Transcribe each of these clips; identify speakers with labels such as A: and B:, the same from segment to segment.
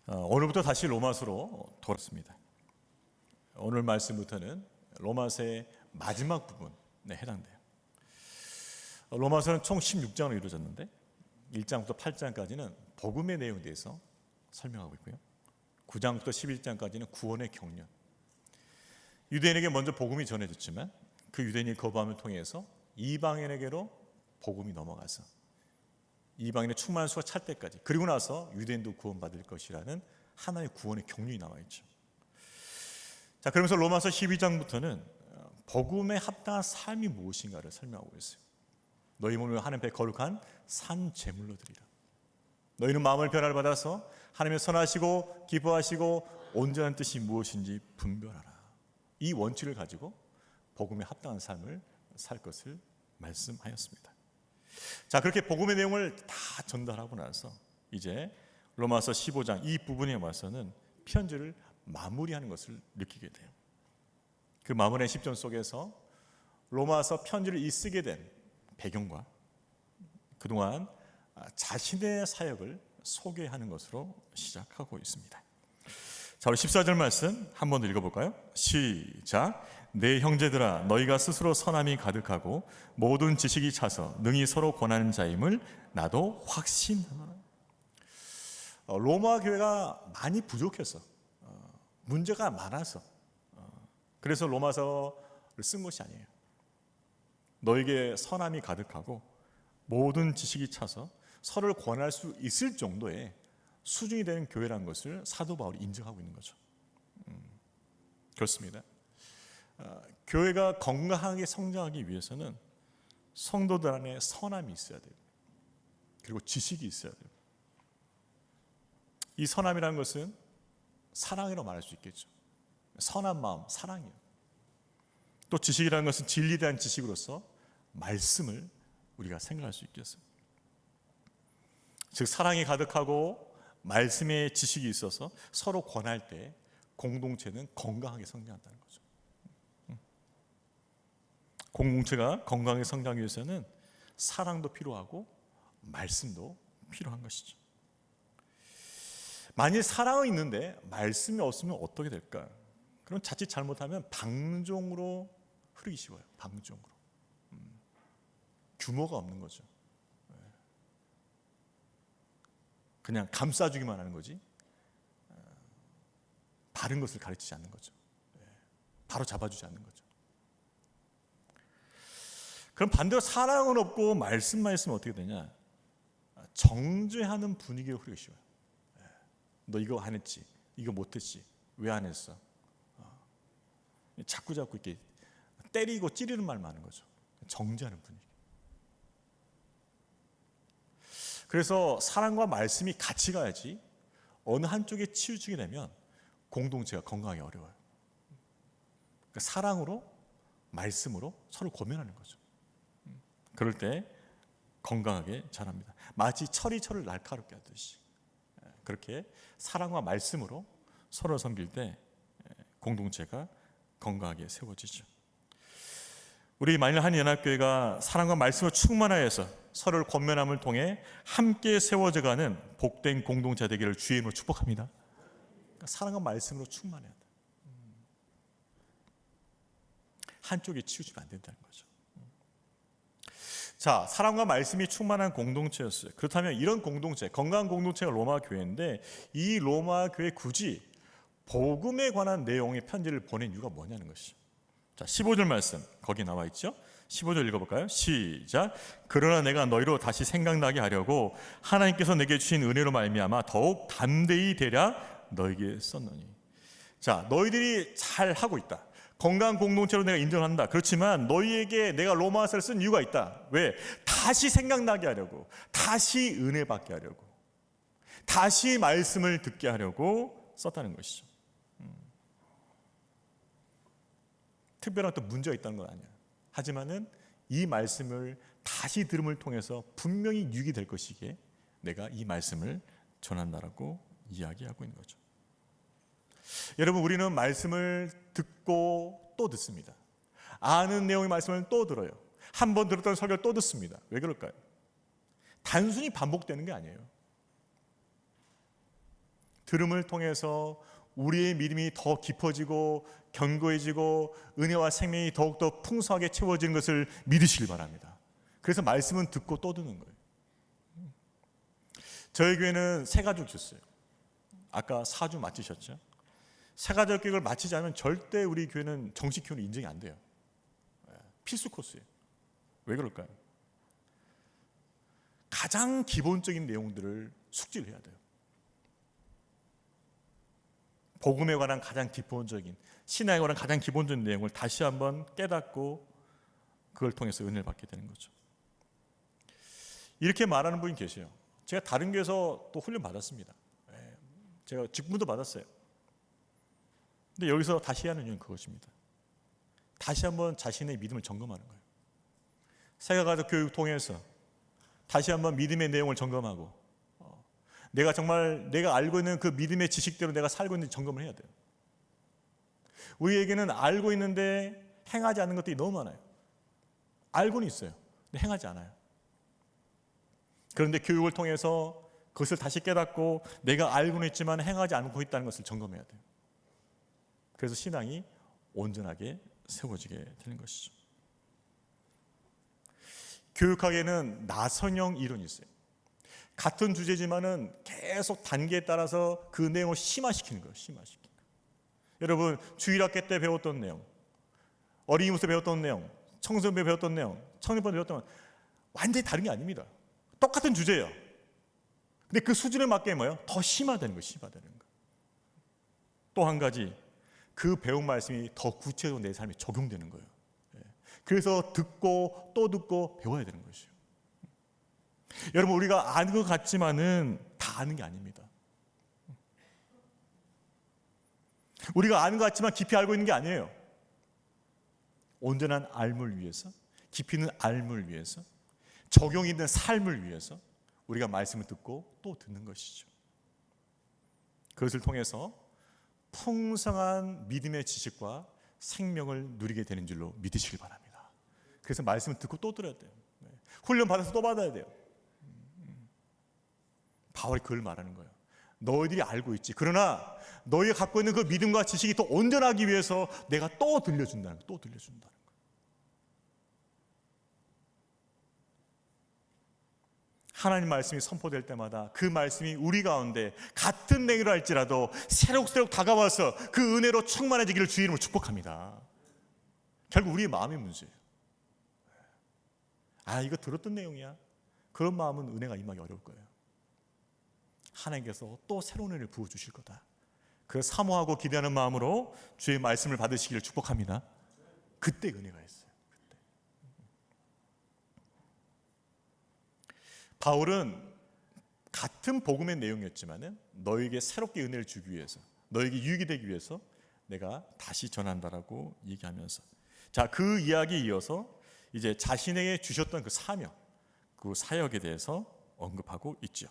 A: 오늘부터 다시 로마서로 돌아왔습니다. 오늘 말씀부터는 로마서의 마지막 부분에 해당돼요. 로마서는 총 16장으로 이루어졌는데 1장부터 8장까지는 복음의 내용에 대해서 설명하고 있고요. 9장부터 11장까지는 구원의 경륜. 유대인에게 먼저 복음이 전해졌지만 그 유대인이 거부함을 통해서 이방인에게로 복음이 넘어가서 이방인의 충만한 수가 찰 때까지, 그리고 나서 유대인도 구원받을 것이라는 하나의 구원의 경륜이 나와있죠. 자, 그러면서 로마서 12장부터는 복음에 합당한 삶이 무엇인가를 설명하고 있어요. 너희 몸을 하나님 앞에 거룩한 산 제물로 드리라. 너희는 마음을 변화를 받아서 하나님의 선하시고 기뻐하시고 온전한 뜻이 무엇인지 분별하라. 이 원칙을 가지고 복음에 합당한 삶을 살 것을 말씀하였습니다. 자, 그렇게 복음의 내용을 다 전달하고 나서 이제 로마서 15장 이 부분에 와서는 편지를 마무리하는 것을 느끼게 돼요. 그 마무리의 10절 속에서 로마서 편지를 쓰게 된 배경과 그동안 자신의 사역을 소개하는 것으로 시작하고 있습니다. 자, 우리 14절 말씀 한 번 더 읽어볼까요? 시작. 내 형제들아, 너희가 스스로 선함이 가득하고 모든 지식이 차서 능히 서로 권하는 자임을 나도 확신하노라. 로마 교회가 많이 부족해서, 문제가 많아서, 그래서 로마서를 쓴 것이 아니에요. 너에게 선함이 가득하고 모든 지식이 차서 서로를 권할 수 있을 정도의 수준이 되는 교회라는 것을 사도 바울이 인정하고 있는 거죠. 그렇습니다. 교회가 건강하게 성장하기 위해서는 성도들 안에 선함이 있어야 돼요. 그리고 지식이 있어야 돼요. 이 선함이라는 것은 사랑이라고 말할 수 있겠죠. 선한 마음, 사랑이에요. 또 지식이라는 것은 진리에 대한 지식으로서 말씀을 우리가 생각할 수 있겠어요. 즉 사랑이 가득하고 말씀의 지식이 있어서 서로 권할 때 공동체는 건강하게 성장한다는 거죠. 공동체가 건강하게 성장하기 위해서는 사랑도 필요하고 말씀도 필요한 것이죠. 만일 사랑은 있는데 말씀이 없으면 어떻게 될까? 그럼 자칫 잘못하면 방종으로 흐르기 쉬워요. 방종으로. 규모가 없는 거죠. 그냥 감싸주기만 하는 거지 바른 것을 가르치지 않는 거죠. 바로 잡아주지 않는 거죠. 그럼 반대로 사랑은 없고 말씀만 있으면 어떻게 되냐? 정죄하는 분위기로 흐르기 쉬워요. 너 이거 안 했지? 이거 못했지? 왜 안 했어? 자꾸 이렇게 때리고 찌르는 말 많은 거죠. 정죄하는 분위기. 그래서 사랑과 말씀이 같이 가야지 어느 한쪽에 치우치게 되면 공동체가 건강하기 어려워요. 그러니까 사랑으로 말씀으로 서로 고면하는 거죠. 그럴 때 건강하게 자랍니다. 마치 철이 철을 날카롭게 하듯이 그렇게 사랑과 말씀으로 서로 섬길 때 공동체가 건강하게 세워지죠. 우리 만일 한연합교회가 사랑과 말씀으로 충만하여서 서로를 권면함을 통해 함께 세워져가는 복된 공동체 되기를 주의 이름으로 축복합니다. 그러니까 사랑과 말씀으로 충만해야 돼. 한쪽에 치우치면 안 된다는 거죠. 자, 사랑과 말씀이 충만한 공동체였어요. 그렇다면 이런 공동체, 건강한 공동체가 로마 교회인데 이 로마 교회 굳이 복음에 관한 내용의 편지를 보낸 이유가 뭐냐는 것이죠. 자, 15절 말씀 거기 나와 있죠. 15절 읽어볼까요? 시작. 그러나 내가 너희로 다시 생각나게 하려고 하나님께서 내게 주신 은혜로 말미암아 더욱 담대히 되려 너에게 썼노니. 자, 너희들이 잘 하고 있다. 건강한 공동체로 내가 인정한다. 그렇지만 너희에게 내가 로마서를 쓴 이유가 있다. 왜? 다시 생각나게 하려고, 다시 은혜 받게 하려고, 다시 말씀을 듣게 하려고 썼다는 것이죠. 특별한 또 문제가 있다는 건 아니야. 하지만은 이 말씀을 다시 들음을 통해서 분명히 유익이 될 것이기에 내가 이 말씀을 전한다라고 이야기하고 있는 거죠. 여러분, 우리는 말씀을 듣고 또 듣습니다. 아는 내용의 말씀을 또 들어요. 한 번 들었던 설교를 또 듣습니다. 왜 그럴까요? 단순히 반복되는 게 아니에요. 들음을 통해서 우리의 믿음이 더 깊어지고 견고해지고 은혜와 생명이 더욱더 풍성하게 채워지는 것을 믿으시길 바랍니다. 그래서 말씀은 듣고 또 듣는 거예요. 저희 교회는 세 가족 줬어요. 아까 4주 마치셨죠? 세 가족 교육을 마치지 않으면 절대 우리 교회는 정식 교회는 인정이 안 돼요. 필수 코스예요. 왜 그럴까요? 가장 기본적인 내용들을 숙지를 해야 돼요. 복음에 관한 가장 기본적인, 신앙에 관한 가장 기본적인 내용을 다시 한번 깨닫고 그걸 통해서 은혜를 받게 되는 거죠. 이렇게 말하는 분이 계세요. 제가 다른 교회에서 또 훈련 받았습니다. 제가 직분도 받았어요. 근데 여기서 다시 하는 이유는 그것입니다. 다시 한번 자신의 믿음을 점검하는 거예요. 세가가족 교육 통해서 다시 한번 믿음의 내용을 점검하고 내가 정말 내가 알고 있는 그 믿음의 지식대로 내가 살고 있는지 점검을 해야 돼요. 우리에게는 알고 있는데 행하지 않는 것들이 너무 많아요. 알고는 있어요. 근데 행하지 않아요. 그런데 교육을 통해서 그것을 다시 깨닫고 내가 알고는 있지만 행하지 않고 있다는 것을 점검해야 돼요. 그래서 신앙이 온전하게 세워지게 되는 것이죠. 교육학에는 나선형 이론이 있어요. 같은 주제지만은 계속 단계에 따라서 그 내용을 심화시키는 거예요. 심화시키는 거예요. 여러분 주일학교 때 배웠던 내용, 어린이무서 배웠던 내용, 청소년부 배웠던 내용, 청년부 배웠던 내용 완전히 다른 게 아닙니다. 똑같은 주제예요. 근데 그 수준에 맞게 뭐예요? 더 심화되는 거예요. 심화되는 거예요. 또 한 가지 그 배운 말씀이 더 구체적으로 내 삶에 적용되는 거예요. 그래서 듣고 또 듣고 배워야 되는 것이에요. 여러분 우리가 아는 것 같지만은 다 아는 게 아닙니다. 우리가 아는 것 같지만 깊이 알고 있는 게 아니에요. 온전한 알물 위해서, 깊이 있는 알물 위해서, 적용 있는 삶을 위해서 우리가 말씀을 듣고 또 듣는 것이죠. 그것을 통해서 풍성한 믿음의 지식과 생명을 누리게 되는 줄로 믿으시길 바랍니다. 그래서 말씀을 듣고 또 들어야 돼요. 훈련 받아서 또 받아야 돼요. 바울이 그걸 말하는 거예요. 너희들이 알고 있지. 그러나 너희가 갖고 있는 그 믿음과 지식이 더 온전하기 위해서 내가 또 들려준다는 거예요. 또 들려준다는 거예요. 하나님 말씀이 선포될 때마다 그 말씀이 우리 가운데 같은 내용을 할지라도 새록새록 다가와서 그 은혜로 충만해지기를 주의 이름으로 축복합니다. 결국 우리의 마음의 문제예요. 이거 들었던 내용이야. 그런 마음은 은혜가 임하기 어려울 거예요. 하나님께서 또 새로운 은혜를 부어주실 거다. 그 사모하고 기대하는 마음으로 주의 말씀을 받으시기를 축복합니다. 그때 은혜가 있어요. 그때. 바울은 같은 복음의 내용이었지만은 너에게 새롭게 은혜를 주기 위해서, 너에게 유익이 되기 위해서 내가 다시 전한다라고 얘기하면서, 자, 그 이야기에 이어서 이제 자신에게 주셨던 그 사명, 그 사역에 대해서 언급하고 있죠.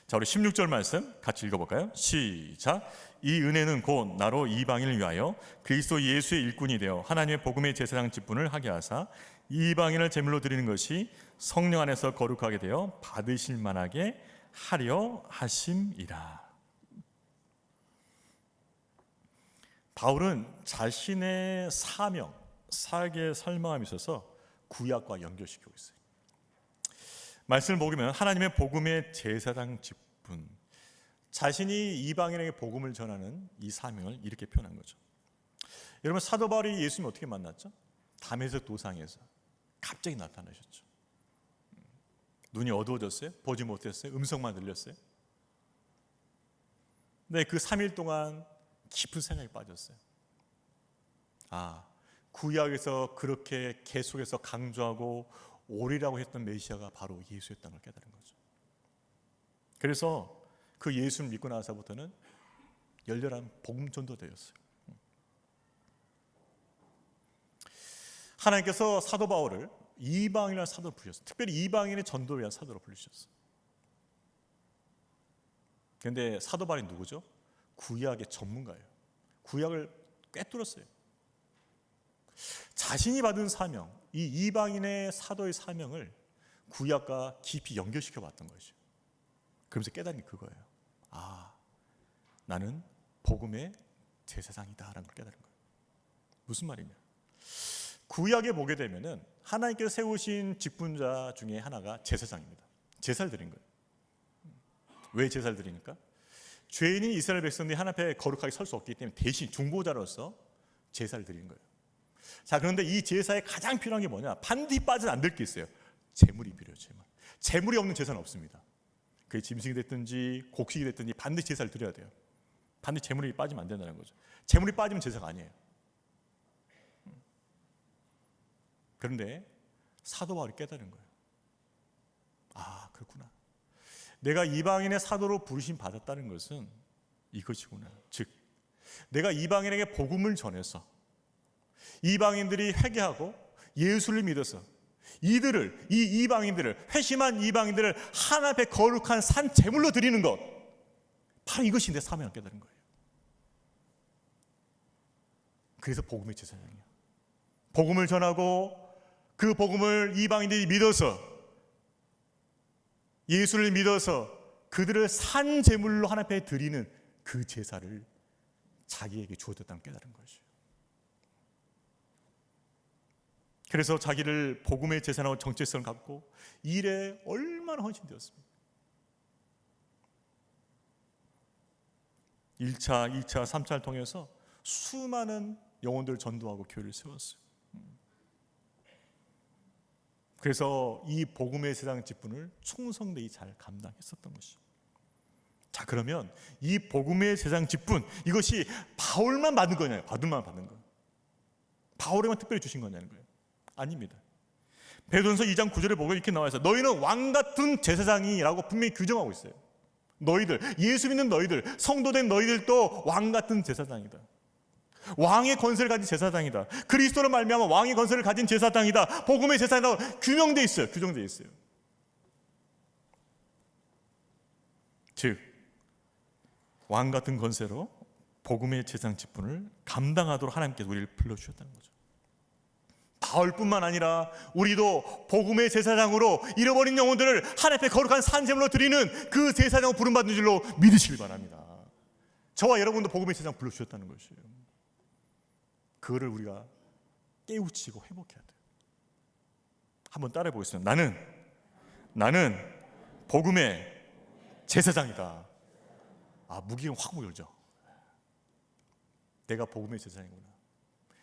A: 자, 우리 16절 말씀 같이 읽어볼까요? 시작. 이 은혜는 곧 나로 이방인을 위하여 그리스도 예수의 일꾼이 되어 하나님의 복음의 제사장 직분을 하게 하사 이방인을 제물로 드리는 것이 성령 안에서 거룩하게 되어 받으실 만하게 하려 하심이라. 바울은 자신의 사명, 사역의 설마함이 있어서 구약과 연결시키고 있어요. 말씀을 보면 하나님의 복음의 제사장 직분, 자신이 이방인에게 복음을 전하는 이 사명을 이렇게 표현한 거죠. 여러분 사도 바울이 예수님 어떻게 만났죠? 다메섹 도상에서 갑자기 나타나셨죠. 눈이 어두워졌어요? 보지 못했어요? 음성만 들렸어요? 네, 그 3일 동안 깊은 생각에 빠졌어요. 구약에서 그렇게 계속해서 강조하고 오리라고 했던 메시아가 바로 예수였다는 걸 깨달은 거죠. 그래서 그 예수를 믿고 나서부터는 열렬한 복음 전도되었어요. 하나님께서 사도 바울을 이방인이라는 사도로 부르셨어요. 특별히 이방인의 전도를 위한 사도로 부르셨어요. 그런데 사도 바울이 누구죠? 구약의 전문가예요. 구약을 꿰뚫었어요. 자신이 받은 사명, 이 이방인의 사도의 사명을 구약과 깊이 연결시켜 봤던 것이죠. 그러면서 깨달은 게 그거예요. 나는 복음의 제사장이다라는 걸 깨달은 거예요. 무슨 말이냐? 구약에 보게 되면은 하나님께서 세우신 직분자 중에 하나가 제사장입니다. 제사를 드린 거예요. 왜 제사를 드리니까? 죄인인 이스라엘 백성들이 하나님 앞에 거룩하게 설 수 없기 때문에 대신 중보자로서 제사를 드리는 거예요. 자, 그런데 이 제사에 가장 필요한 게 뭐냐? 반드시 빠져도 안 될 게 있어요. 제물이 필요해요. 제물. 제물이 없는 제사는 없습니다. 그게 짐승이 됐든지 곡식이 됐든지 반드시 제사를 드려야 돼요. 반드시 제물이 빠지면 안 된다는 거죠. 제물이 빠지면 제사가 아니에요. 그런데 사도 바울이 깨달은 거예요. 아, 그렇구나. 내가 이방인의 사도로 부르심 받았다는 것은 이것이구나. 즉, 내가 이방인에게 복음을 전해서 이방인들이 회개하고 예수를 믿어서 이 이방인들을, 회심한 이방인들을 하나님 앞에 거룩한 산 제물로 드리는 것, 바로 이것이 내 사명을 깨달은 거예요. 그래서 복음의 제사장이에요. 복음을 전하고 그 복음을 이방인들이 믿어서, 예수를 믿어서 그들을 산 제물로 하나님 앞에 드리는 그 제사를 자기에게 주어졌다는 깨달은 것이에요. 그래서 자기를 복음의 제사라고 정체성을 갖고 일에 얼마나 헌신되었습니까? 1차, 2차, 3차를 통해서 수많은 영혼들을 전도하고 교회를 세웠어요. 그래서 이 복음의 제사장 직분을 충성되이 잘 감당했었던 것이죠. 자, 그러면 이 복음의 제사장 직분, 이것이 바울만 받은 거냐요? 바울만 받는 거예요? 바울에만 특별히 주신 거냐는 거예요? 아닙니다. 베드로전서 2장 9절에 보면 이렇게 나와 있어요. 너희는 왕 같은 제사장이라고 분명히 규정하고 있어요. 너희들, 예수 믿는 너희들, 성도된 너희들도 왕 같은 제사장이다. 왕의 권세를 가진 제사장이다. 그리스도로 말미암아 왕의 권세를 가진 제사장이다. 복음의 제사장이라고 규정되어 있어요. 규정되어 있어요. 즉, 왕 같은 권세로 복음의 제사장 직분을 감당하도록 하나님께서 우리를 불러주셨다는 거죠. 바울뿐만 아니라 우리도 복음의 제사장으로 잃어버린 영혼들을 하나님 앞에 거룩한 산제물로 드리는 그 제사장을 부름받는 줄로 믿으시길 바랍니다. 저와 여러분도 복음의 제사장 불러주셨다는 것이에요. 그거를 우리가 깨우치고 회복해야 돼요. 한번 따라해 보겠습니다. 나는 복음의 제사장이다. 아, 무기가 확 열죠. 내가 복음의 제사장이구나.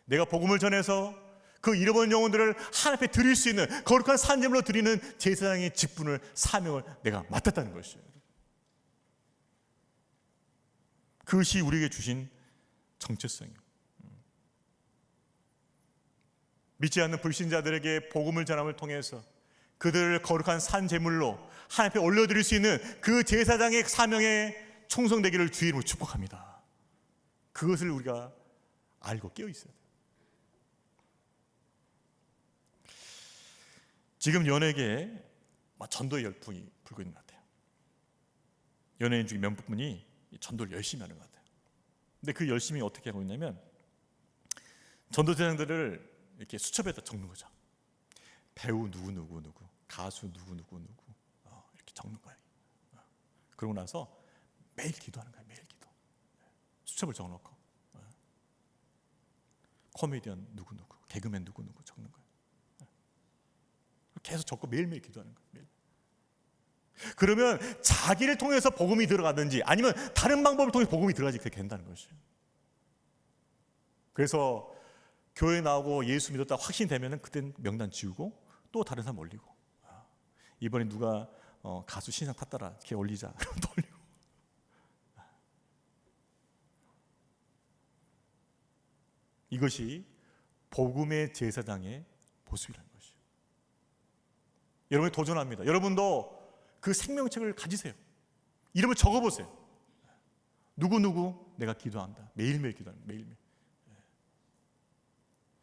A: 내가 복음을 전해서 그 잃어버린 영혼들을 하나님 앞에 드릴 수 있는 거룩한 산제물로 드리는 제사장의 직분을, 사명을 내가 맡았다는 것이에요. 그것이 우리에게 주신 정체성이에요. 믿지 않는 불신자들에게 복음을 전함을 통해서 그들을 거룩한 산제물로 하나님 앞에 올려드릴 수 있는 그 제사장의 사명에 충성되기를 주의 이름으로 축복합니다. 그것을 우리가 알고 깨어 있어야 돼요. 지금 연예계에 전도의 열풍이 불고 있는 것 같아요. 연예인 중에 몇 분이 전도를 열심히 하는 것 같아요. 근데 그 열심히 어떻게 하고 있냐면 전도대장들을 이렇게 수첩에다 적는 거죠. 배우 누구, 가수 누구 이렇게 적는 거예요. 그러고 나서 매일 기도하는 거예요. 매일 기도. 수첩을 적어놓고 코미디언 누구, 개그맨 누구 적는 거예요. 계속 적고 매일매일 기도하는 거예요. 매일. 그러면 자기를 통해서 복음이 들어가든지 아니면 다른 방법을 통해 복음이 들어가지 그렇게 된다는 것이에요. 그래서 교회 나오고 예수 믿었다 확신되면은 그땐 명단 지우고 또 다른 사람 올리고, 이번에 누가 가수 신상 탔더라 걔 올리자 또 올리고. 이것이 복음의 제사장의 모습이라는 것이에요. 여러분이 도전합니다. 여러분도 그 생명책을 가지세요. 이름을 적어보세요. 누구 내가 기도한다. 매일매일 기도하는 거예요. 매일매일.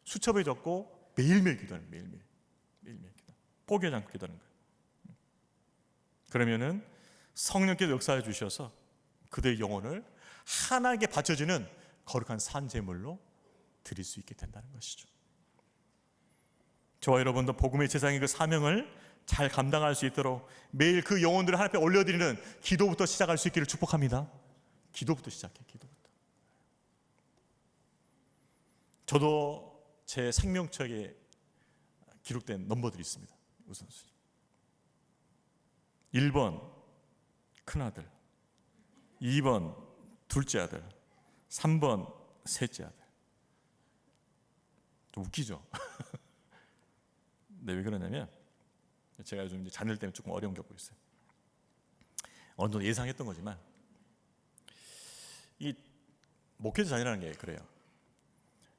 A: 수첩에 적고 매일매일 기도하는 거예요. 매일매일 기도. 포기하지 않고 기도하는 거예요. 그러면은 성령께서 역사해 주셔서 그들의 영혼을 하나님께 바쳐지는 거룩한 산제물로 드릴 수 있게 된다는 것이죠. 저와 여러분도 복음의 제사장의 그 사명을 잘 감당할 수 있도록 매일 그 영혼들을 하나님 앞에 올려드리는 기도부터 시작할 수 있기를 축복합니다. 기도부터 시작해. 기도부터. 저도 제 생명책에 기록된 넘버들이 있습니다. 우선순위. 1번 큰아들, 2번 둘째 아들, 3번 셋째 아들. 좀 웃기죠? 근데 왜 그러냐면 제가 요즘 이제 자녀들 때문에 조금 어려움 겪고 있어요. 어느 정도 예상했던 거지만 이 목회자 자녀라는 게 그래요.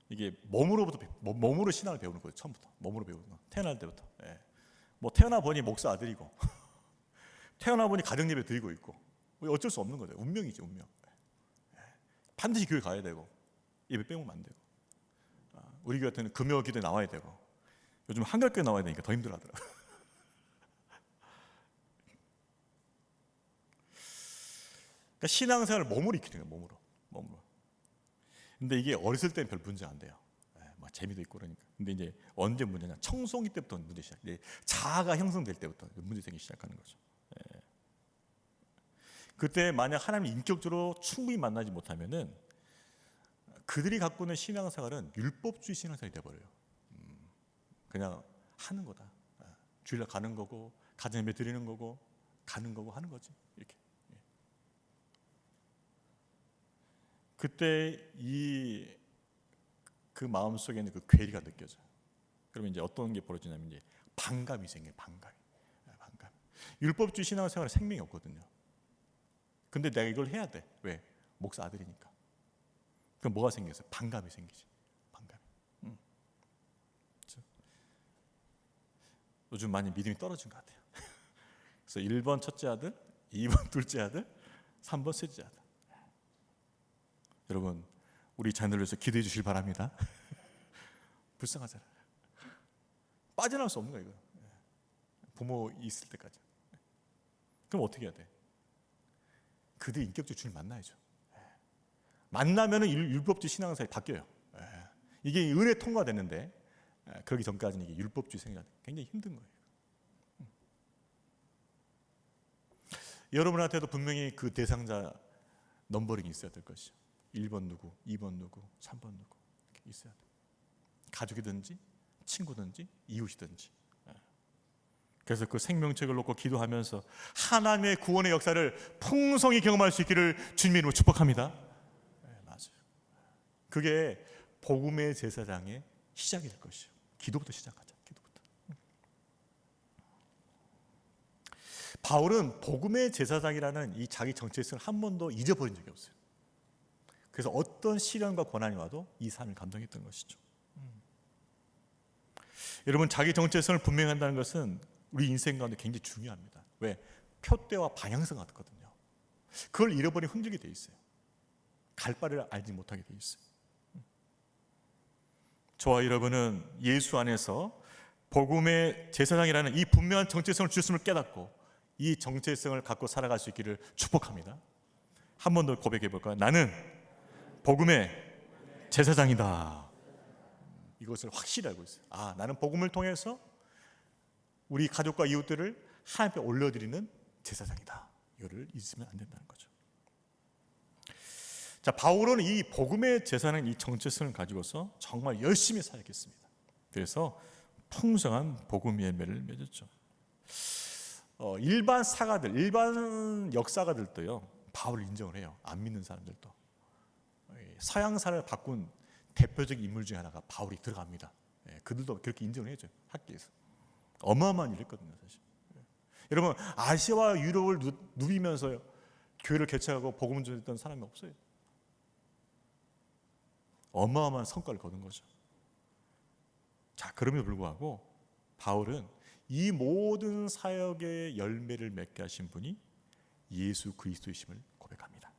A: 이게 몸으로 신앙을 배우는 거예요. 처음부터 몸으로 배우는 거. 태어날 때부터. 예. 뭐 태어나 보니 목사 아들이고 태어나 보니 가정 예배 드리고 있고 어쩔 수 없는 거죠. 운명이죠, 운명. 예. 반드시 교회 가야 되고 예배 빼먹으면 안 되고 우리 교회 같은 금요 기도에 나와야 되고 요즘 한글교회 나와야 되니까 더 힘들어하더라고요. 그러니까 신앙생활을 몸으로 익히는 거예요. 몸으로. 근데 이게 어렸을 때는 별 문제 안 돼요. 막 재미도 있고 그러니까. 근데 이제 언제 문제냐? 청소기 때부터 문제 시작. 자아가 형성될 때부터 문제 생기기 시작하는 거죠. 그때 만약 하나님 인격적으로 충분히 만나지 못하면은 그들이 갖고 있는 신앙생활은 율법주의 신앙생활이 돼버려요. 그냥 하는 거다. 주일날 가는 거고 가정 예배 드리는 거고 가는 거고 하는 거지. 이렇게. 그때 그 마음 속에는 그 괴리가 느껴져요. 그러면 이제 어떤 게 벌어지냐면 이제 반감이 생겨요. 반감. 율법주의 신앙생활은 생명이 없거든요. 근데 내가 이걸 해야 돼. 왜? 목사 아들이니까. 그럼 뭐가 생겼어요? 반감이 생기지. 반감. 그렇죠? 요즘 많이 믿음이 떨어진 것 같아요. 그래서 1번 첫째 아들, 2번 둘째 아들, 3번 셋째 아들. 여러분 우리 자녀를 위해서 기도해 주실 바랍니다. 불쌍하잖아요. 빠져나올 수 없는 거예요. 이거. 부모 있을 때까지. 그럼 어떻게 해야 돼? 그들 인격적 주님 만나야죠. 만나면은 율법주의 신앙생활이 바뀌어요. 이게 은혜 통과됐는데 그러기 전까지는 이게 율법주의 생활이 굉장히 힘든 거예요. 여러분한테도 분명히 그 대상자 넘버링이 있어야 될 것이죠. 1번 누구, 2번 누구, 3번 누구 이렇게 있어야 돼. 가족이든지 친구든지 이웃이든지. 그래서 그 생명책을 놓고 기도하면서 하나님의 구원의 역사를 풍성히 경험할 수 있기를 주님의 이름으로 축복합니다. 맞아요. 그게 복음의 제사장의 시작이 될 것이요. 기도부터 시작하자. 기도부터. 바울은 복음의 제사장이라는 이 자기 정체성을 한 번도 잊어버린 적이 없어요. 그래서 어떤 시련과 고난이 와도 이 삶을 감당했던 것이죠. 여러분 자기 정체성을 분명한다는 것은 우리 인생 가운데 굉장히 중요합니다. 왜? 표대와 방향성 같거든요. 그걸 잃어버리면 흔들게 돼 있어요. 갈 바를 알지 못하게 돼 있어요. 저와 여러분은 예수 안에서 복음의 제사장이라는 이 분명한 정체성을 주셨음을 깨닫고 이 정체성을 갖고 살아갈 수 있기를 축복합니다. 한 번 더 고백해 볼까요? 나는 복음의 제사장이다. 이것을 확실히 알고 있어요. 나는 복음을 통해서 우리 가족과 이웃들을 하나님 앞에 올려드리는 제사장이다. 이거를 잊으면 안 된다는 거죠. 자, 바울은 이 복음의 제사는 이 정체성을 가지고서 정말 열심히 사역했습니다. 그래서 풍성한 복음 열매를 맺었죠. 일반 사가들, 일반 역사가들도요 바울을 인정을 해요. 안 믿는 사람들도. 서양사를 바꾼 대표적인 인물 중에 하나가 바울이 들어갑니다. 그들도 그렇게 인정을 해줘요. 학계에서. 어마어마한 일을 했거든요, 사실. 여러분 아시아와 유럽을 누비면서 교회를 개척하고 복음을 전했던 사람이 없어요. 어마어마한 성과를 거둔 거죠. 자, 그럼에도 불구하고 바울은 이 모든 사역의 열매를 맺게 하신 분이 예수 그리스도이심을 고백합니다.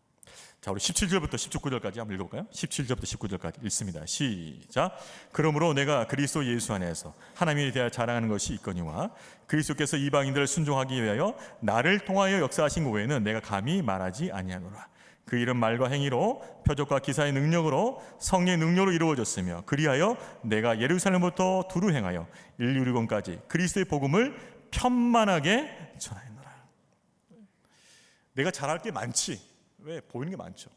A: 자, 우리 17절부터 19절까지 한번 읽어볼까요? 17절부터 19절까지 읽습니다. 시작. 그러므로 내가 그리스도 예수 안에서 하나님에 대하여 자랑하는 것이 있거니와 그리스도께서 이방인들을 순종하기 위하여 나를 통하여 역사하신 것 외에는 내가 감히 말하지 아니하노라. 그 일은 말과 행위로 표적과 기사의 능력으로 성령의 능력으로 이루어졌으며 그리하여 내가 예루살렘부터 두루 행하여 일루리곤까지 그리스도의 복음을 편만하게 전하였노라. 내가 잘할 게 많지. 왜? 보이는 게 많죠.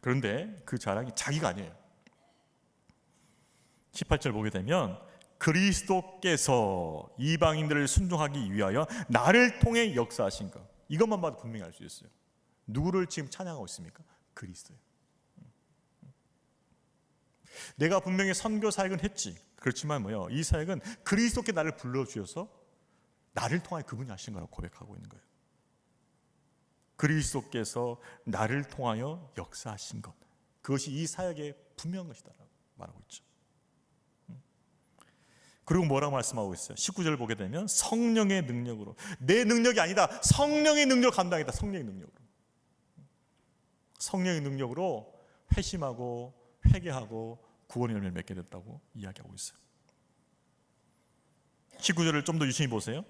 A: 그런데 그 자랑이 자기가 아니에요. 18절 보게 되면 그리스도께서 이방인들을 순종하기 위하여 나를 통해 역사하신 것, 이것만 봐도 분명히 알 수 있어요. 누구를 지금 찬양하고 있습니까? 그리스도예요. 내가 분명히 선교 사역은 했지. 그렇지만 이 사역은 그리스도께 나를 불러주셔서 나를 통하여 그분이 하신 거라고 고백하고 있는 거예요. 그리스도께서 나를 통하여 역사하신 것, 그것이 이 사역의 분명한 것이다라고 말하고 있죠. 그리고 뭐라고 말씀하고 있어요? 19절을 보게 되면 성령의 능력으로, 내 능력이 아니다, 성령의 능력을 감당했다. 성령의 능력으로, 성령의 능력으로 회심하고 회개하고 구원의 열매를 맺게 됐다고 이야기하고 있어요. 19절을 좀 더 유심히 보세요.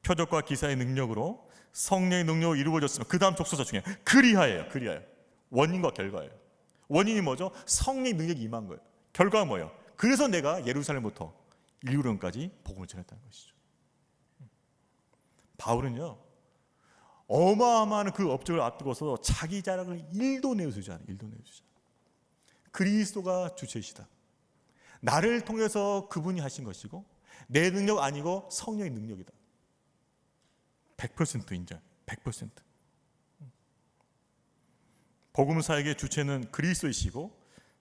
A: 표적과 기사의 능력으로 성령의 능력으로 이루어졌으면, 그 다음 족소자 중에 그리하여요. 원인과 결과예요. 원인이 뭐죠? 성령의 능력이 임한 거예요. 결과가 뭐예요? 그래서 내가 예루살렘부터 일루론까지 복음을 전했다는 것이죠. 바울은요, 어마어마한 그 업적을 앞두고서 자기 자랑을 1도 내어주지 않아요. 1도 내어주지 않아요. 그리스도가 주체이시다, 나를 통해서 그분이 하신 것이고 내 능력 아니고 성령의 능력이다, 100% 인정. 100%. 복음 사역의 주체는 그리스도이시고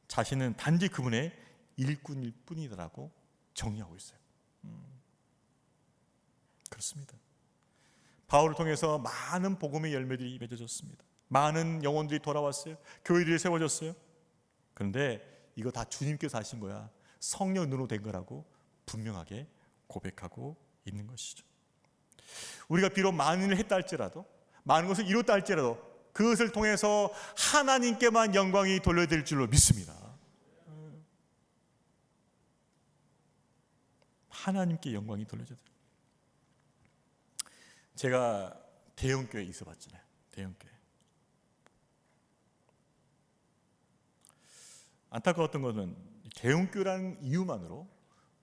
A: 자신은 단지 그분의 일꾼일 뿐이다라고 정리하고 있어요. 그렇습니다. 바울을 통해서 많은 복음의 열매들이 맺어졌습니다. 많은 영혼들이 돌아왔어요. 교회들이 세워졌어요. 그런데 이거 다 주님께서 하신 거야, 성령 눈으로 된 거라고 분명하게 고백하고 있는 것이죠. 우리가 비록 많은 일을 했다 할지라도, 많은 것을 이뤘다 할지라도 그것을 통해서 하나님께만 영광이 돌려질 줄로 믿습니다. 하나님께 영광이 돌려져야 돼요. 제가 대형교회에 있어 봤잖아요. 대형교회. 안타까웠던 것은 대형교회라는 이유만으로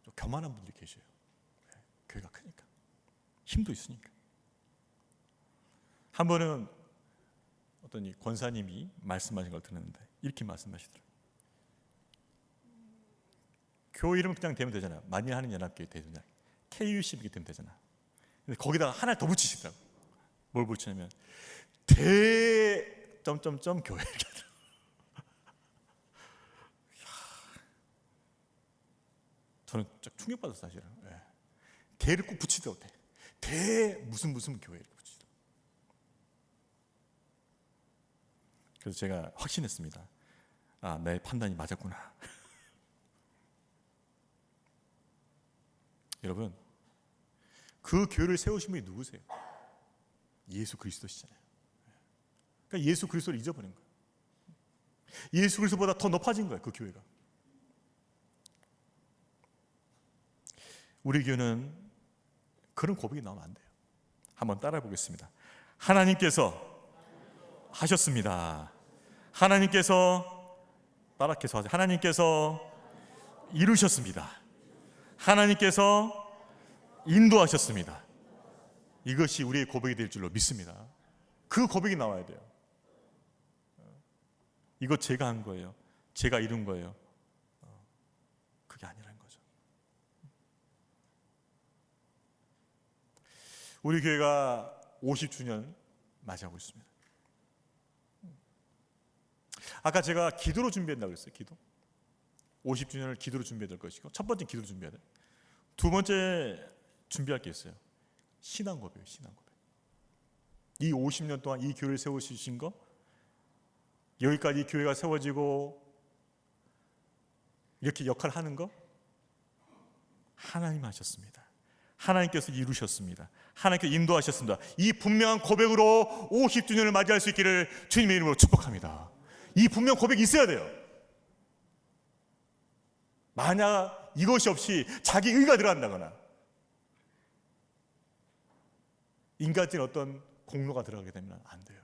A: 좀 교만한 분들이 계셔요. 교회가 크니까, 힘도 있으니까. 한 번은 어떤 이 권사님이 말씀하신 걸 듣는데 이렇게 말씀하시더라고요. 교회 이름 그냥 대면 되잖아요. 만일하는연합교회 되잖아요. KUC 이렇게 되면 되잖아. 근데 거기다가 하나 더 붙이시더라고. 뭘 붙이냐면 대 점점점 교회 이렇게 하더라고. 저는 좀 충격받았어요, 사실은. 대를 꼭 붙이더라고. 대 무슨 교회를 붙이더라고. 그래서 제가 확신했습니다. 아, 내 판단이 맞았구나. 여러분, 그 교회를 세우신 분이 누구세요? 예수 그리스도시잖아요. 그러니까 예수 그리스도를 잊어버린 거예요. 예수 그리스도보다 더 높아진 거예요, 그 교회가. 우리 교회는 그런 고백이 나오면 안 돼요. 한번 따라해 보겠습니다. 하나님께서 하셨습니다. 하나님께서 따라해서 하세요. 하나님께서 이루셨습니다. 하나님께서 인도하셨습니다. 이것이 우리의 고백이 될 줄로 믿습니다. 그 고백이 나와야 돼요. 이거 제가 한 거예요, 제가 이룬 거예요, 그게 아니라는 거죠. 우리 교회가 50주년 맞이하고 있습니다. 아까 제가 기도로 준비한다고 그랬어요. 기도. 50주년을 기도로 준비해야 될 것이고, 첫 번째 기도로 준비해야 돼요. 두 번째 준비할 게 있어요. 신앙 고백이에요. 신앙 고백. 이 50년 동안 이 교회를 세우신 거, 여기까지 이 교회가 세워지고 이렇게 역할을 하는 거 하나님 하셨습니다. 하나님께서 이루셨습니다. 하나님께서 인도하셨습니다. 이 분명한 고백으로 50주년을 맞이할 수 있기를 주님의 이름으로 축복합니다. 이 분명 고백이 있어야 돼요. 만약 이것이 없이 자기 의가 들어간다거나 인간적인 어떤 공로가 들어가게 되면 안 돼요.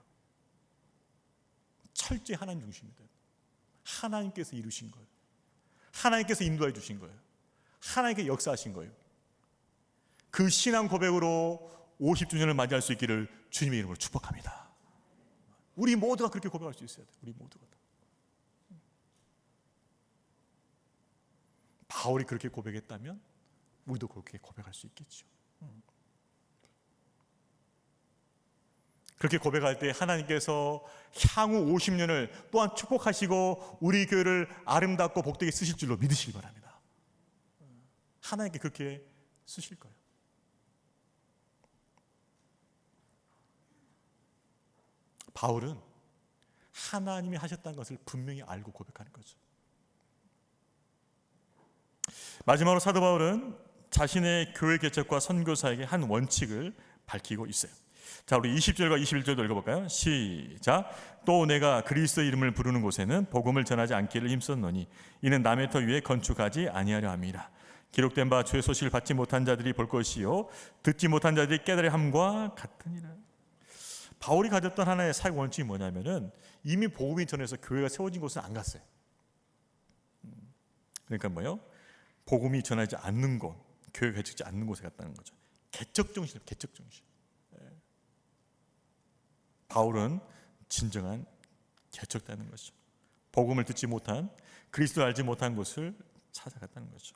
A: 철저히 하나님 중심입니다. 하나님께서 이루신 거예요. 하나님께서 인도해 주신 거예요. 하나님께서 역사하신 거예요. 그 신앙 고백으로 50주년을 맞이할 수 있기를 주님의 이름으로 축복합니다. 우리 모두가 그렇게 고백할 수 있어야 돼. 우리 모두가 다. 바울이 그렇게 고백했다면 우리도 그렇게 고백할 수 있겠죠. 그렇게 고백할 때 하나님께서 향후 50년을 또한 축복하시고 우리 교회를 아름답고 복되게 쓰실 줄로 믿으시기 바랍니다. 하나님께 그렇게 쓰실 거예요. 바울은 하나님이 하셨다는 것을 분명히 알고 고백하는 거죠. 마지막으로 사도 바울은 자신의 교회 개척과 선교사에게 한 원칙을 밝히고 있어요. 자, 우리 20절과 21절도 읽어볼까요? 시작. 또 내가 그리스도 이름을 부르는 곳에는 복음을 전하지 않기를 힘썼노니 이는 남의 터 위에 건축하지 아니하려 함이라. 기록된 바 주의 소식을 받지 못한 자들이 볼 것이요 듣지 못한 자들이 깨달을 함과 같으니라. 바울이 가졌던 하나의 사역 원칙이 뭐냐면은 이미 복음이 전해서 교회가 세워진 곳은 안 갔어요. 그러니까 뭐요? 복음이 전하지 않는 곳, 교회가 개척지 않는 곳에 갔다는 거죠. 개척 정신, 개척 정신. 바울은 진정한 개척자는 것이죠. 복음을 듣지 못한, 그리스도를 알지 못한 곳을 찾아갔다는 거죠.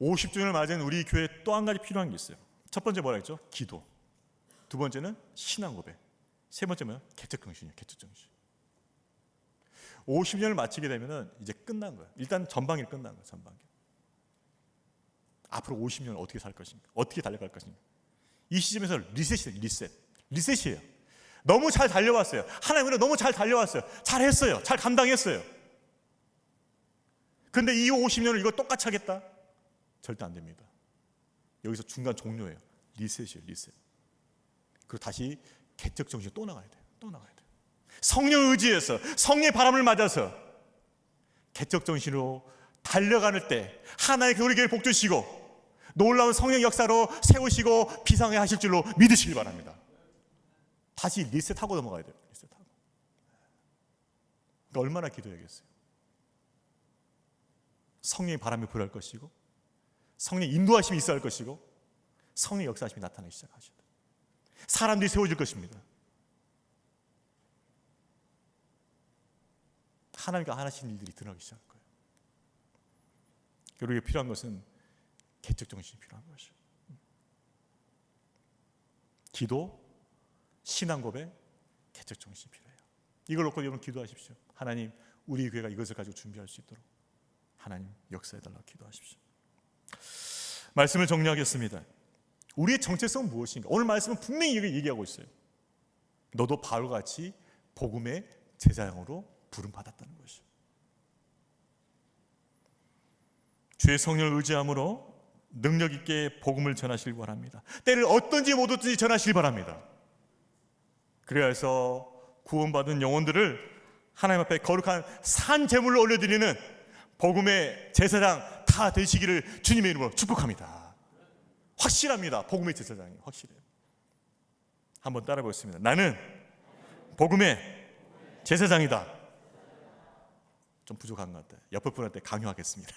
A: 50주년을 맞은 우리 교회에 또 한 가지 필요한 게 있어요. 첫 번째 뭐라 했죠? 기도. 두 번째는 신앙 고백. 세 번째 뭐예요? 개척 정신이에요. 개척 정신. 50년을 마치게 되면은 이제 끝난 거예요. 일단 전반기는 끝난 거예요. 전반기. 앞으로 50년을 어떻게 살 것인가? 어떻게 달려갈 것인가? 이 시점에서 리셋이에요. 리셋이에요. 너무 잘 달려왔어요. 하나님은 너무 잘 달려왔어요. 잘했어요. 잘 감당했어요. 그런데 이 50년을 이거 똑같이 하겠다? 절대 안 됩니다. 여기서 중간 종료예요. 리셋이에요. 리셋. 그리고 다시 개척 정신으로 또 나가야 돼요. 또 나가야 돼요. 성령을 의지해서 성령의 바람을 맞아서 개척 정신으로 달려가는 때 하나님께 우리 교회를 복주시고 놀라운 성령 역사로 세우시고 비상에 하실 줄로 믿으시기 바랍니다. 다시 리셋하고 넘어가야 돼요. 리셋하고. 그러니까 얼마나 기도해야겠어요. 성령의 바람이 불어할 것이고 성령의 인도하심이 있어야 할 것이고 성령의 역사하심이 나타나기 시작하셔야 돼요. 사람들이 세워질 것입니다. 하나님과 하나씩 일들이 드러나기 시작할 거예요. 우리에게 필요한 것은 개척 정신이 필요한 것이죠. 기도, 신앙 고백, 개척 정신이 필요해요. 이걸 놓고 여러분 기도하십시오. 하나님, 우리 교회가 이것을 가지고 준비할 수 있도록 하나님 역사해달라고 기도하십시오. 말씀을 정리하겠습니다. 우리의 정체성은 무엇인가? 오늘 말씀은 분명히 얘기하고 있어요. 너도 바울과 같이 복음의 제자형으로 부름받았다는 것이죠. 주의 성령을 의지함으로 능력 있게 복음을 전하시길 바랍니다. 때를 어떤지 못 어떤지 전하시길 바랍니다. 그래서 구원받은 영혼들을 하나님 앞에 거룩한 산 제물로 올려드리는 복음의 제사장 다 되시기를 주님의 이름으로 축복합니다. 확실합니다. 복음의 제사장이 확실해요. 한번 따라 보겠습니다. 나는 복음의 제사장이다. 좀 부족한 것 같아요. 옆에 분한테 강요하겠습니다.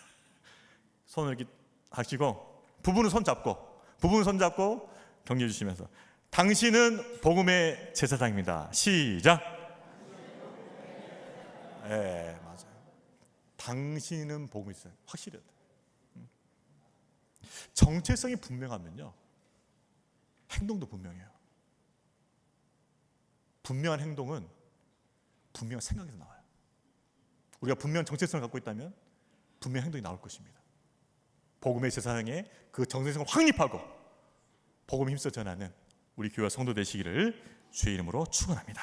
A: 손을 이렇게 하시고 부부는 손 잡고 격려해 주시면서 당신은 복음의 제사장입니다. 시작. 네, 맞아요. 당신은 복음의 제사장. 확실해요. 정체성이 분명하면요 행동도 분명해요. 분명한 행동은 분명한 생각에서 나와요. 우리가 분명한 정체성을 갖고 있다면 분명한 행동이 나올 것입니다. 복음의 제사장에 그 정체성을 확립하고 복음을 힘써 전하는 우리 교회와 성도 되시기를 주의 이름으로 축원합니다.